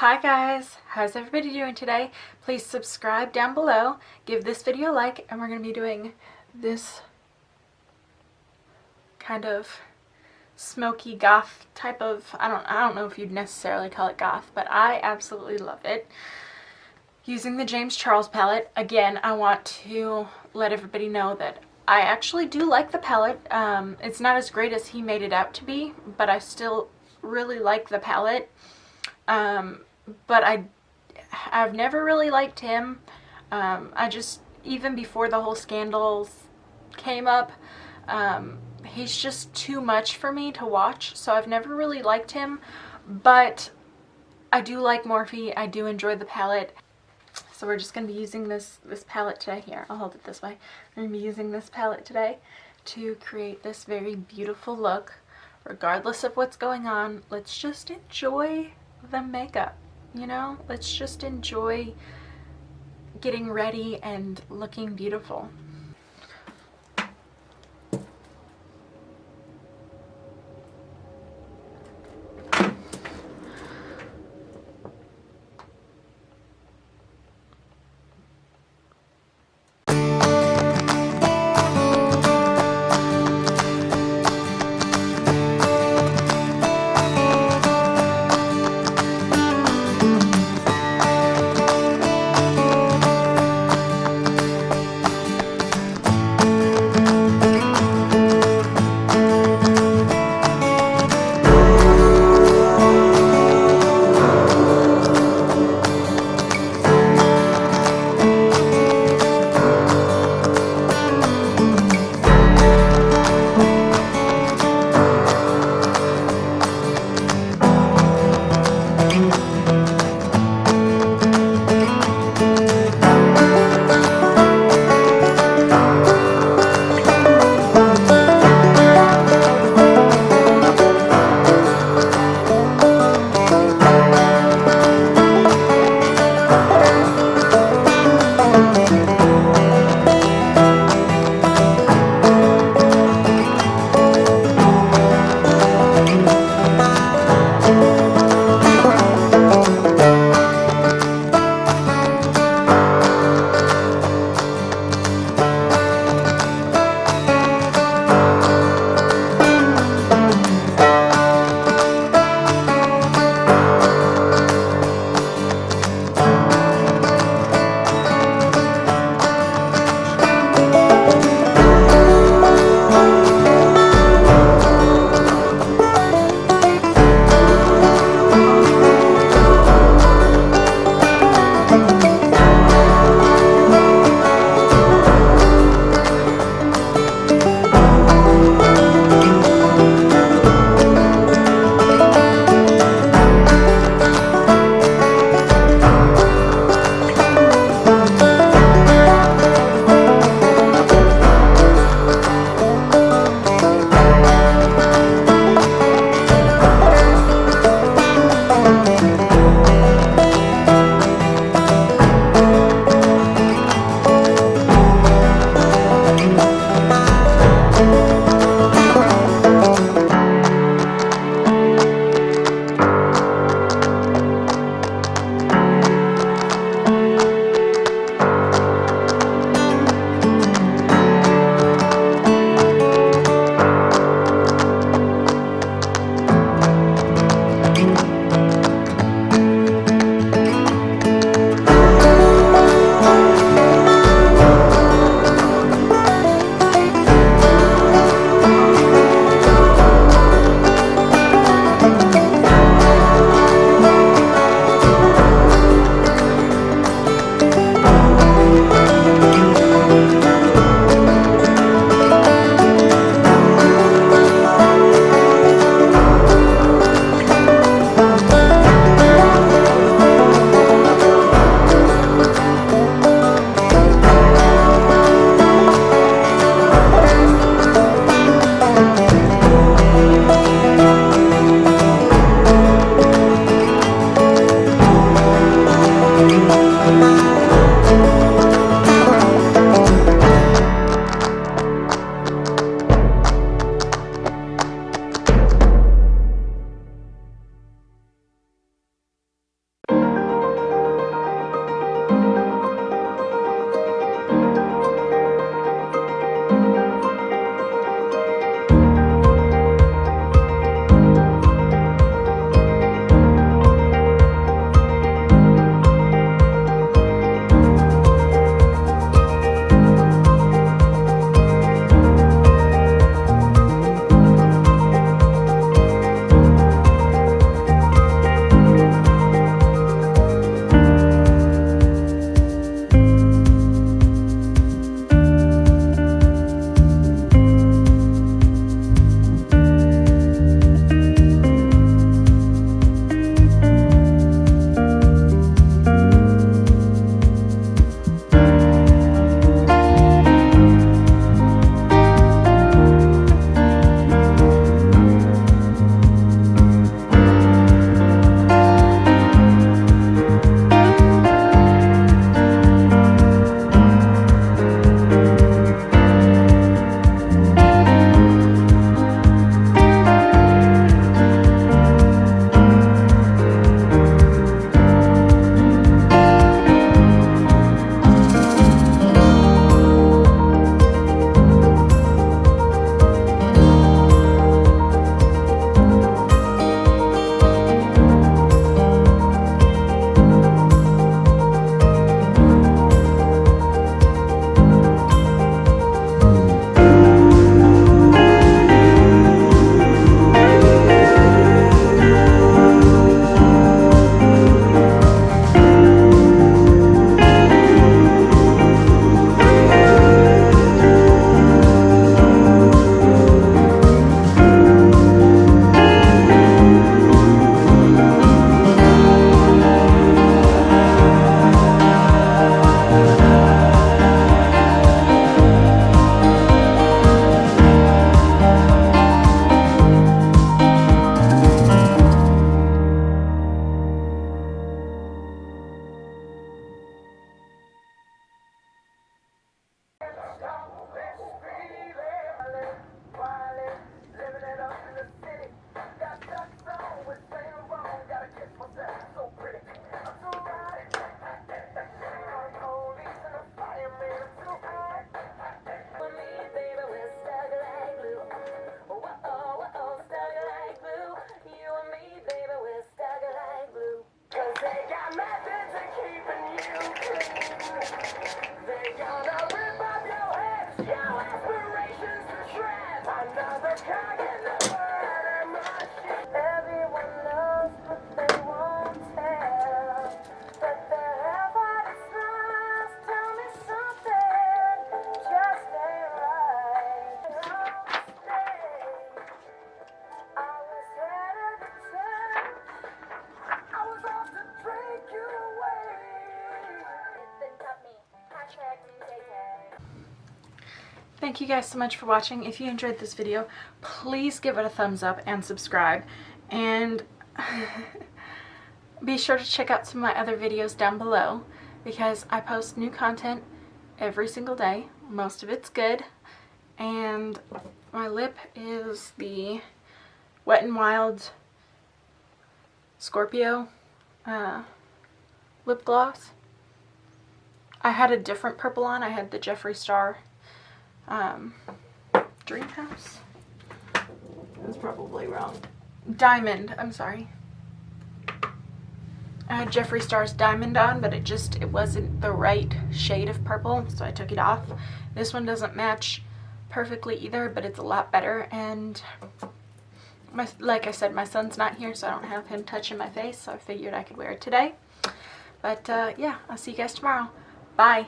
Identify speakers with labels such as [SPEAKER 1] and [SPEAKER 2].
[SPEAKER 1] Hi guys, how's everybody doing today? Please subscribe down below, give this video a like, and we're going to be doing this kind of smoky goth type of, I don't know if you'd necessarily call it goth, but I absolutely love it. Using the James Charles palette, again, I want to let everybody know that I actually do like the palette. It's not as great as he made it out to be, but I still really like the palette. But I've never really liked him. I just, even before the whole scandals came up, he's just too much for me to watch, so I've never really liked him, but I do like Morphe. I do enjoy the palette. So we're just going to be using this palette today. Here, I'll hold it this way. I'm going to be using this palette today to create this very beautiful look. Regardless of what's going on, let's just enjoy the makeup, you know? Let's just enjoy getting ready and looking beautiful. Thank you guys so much for watching. If you enjoyed this video, please give it a thumbs up and subscribe. And be sure to check out some of my other videos down below because I post new content every single day. Most of it's good. And my lip is the Wet n Wild Scorpio lip gloss. I had a different purple on. I had the Jeffree Star Dream House. It was probably wrong. Diamond, I'm sorry. I had Jeffree Star's Diamond on, but it wasn't the right shade of purple, so I took it off. This one doesn't match perfectly either, but it's a lot better. And like I said, my son's not here, so I don't have him touching my face, so I figured I could wear it today. But yeah, I'll see you guys tomorrow. Bye.